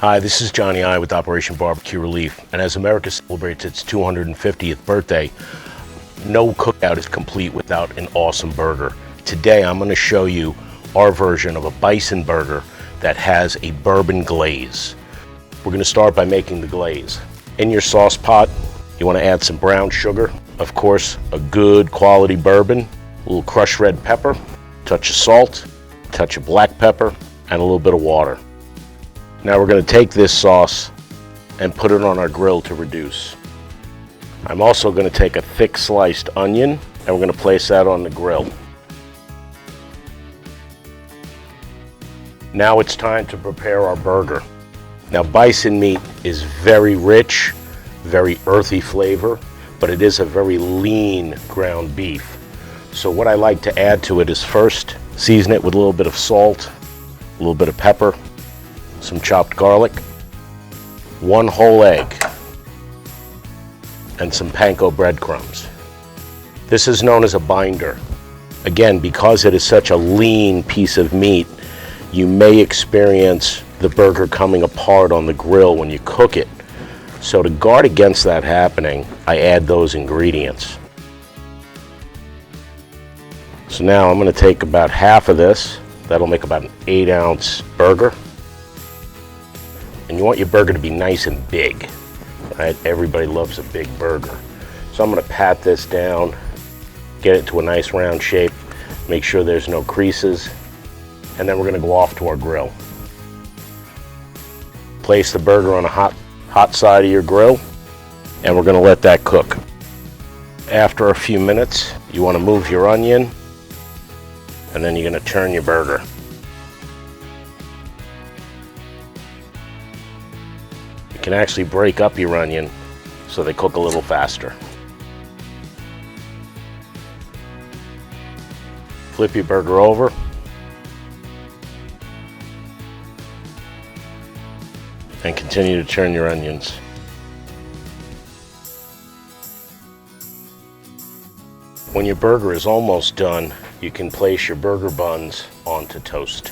Hi, this is Johnny I with Operation Barbecue Relief, and as America celebrates its 250th birthday, no cookout is complete without an awesome burger. Today I'm going to show you our version of a bison burger that has a bourbon glaze. We're going to start by making the glaze. In your sauce pot, you want to add some brown sugar, of course a good quality bourbon, a little crushed red pepper, a touch of salt, a touch of black pepper, and a little bit of water. Now we're going to take this sauce and put it on our grill to reduce. I'm also going to take a thick sliced onion and we're going to place that on the grill. Now it's time to prepare our burger. Now bison meat is very rich, very earthy flavor, but it is a very lean ground beef. So what I like to add to it is first season it with a little bit of salt, a little bit of pepper, some chopped garlic, 1 whole egg, and some panko breadcrumbs. This is known as a binder. Again, because it is such a lean piece of meat, you may experience the burger coming apart on the grill when you cook it. So to guard against that happening, I add those ingredients. So now I'm going to take about half of this. That'll make about an 8-ounce burger. And you want your burger to be nice and big, right? Everybody loves a big burger. So I'm going to pat this down, get it to a nice round shape, make sure there's no creases, and then we're going to go off to our grill. Place the burger on a hot side of your grill, and we're going to let that cook. After a few minutes, you want to move your onion, and then you're going to turn your burger. You can actually break up your onion so they cook a little faster. Flip your burger over. And continue to turn your onions. When your burger is almost done, you can place your burger buns onto toast.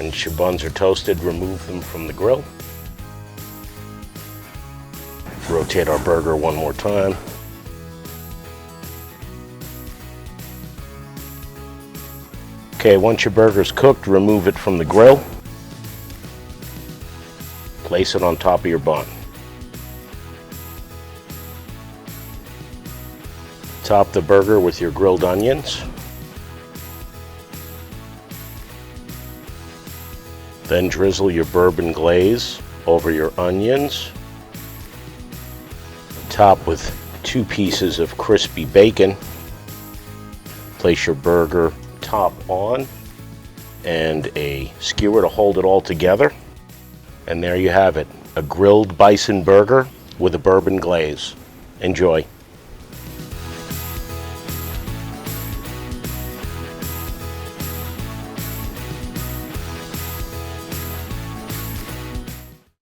Once your buns are toasted, remove them from the grill. Rotate our burger one more time. Okay, once your burger's cooked, remove it from the grill. Place it on top of your bun. Top the burger with your grilled onions. Then drizzle your bourbon glaze over your onions. Top with 2 pieces of crispy bacon. Place your burger top on and a skewer to hold it all together. And there you have it, a grilled bison burger with a bourbon glaze. Enjoy.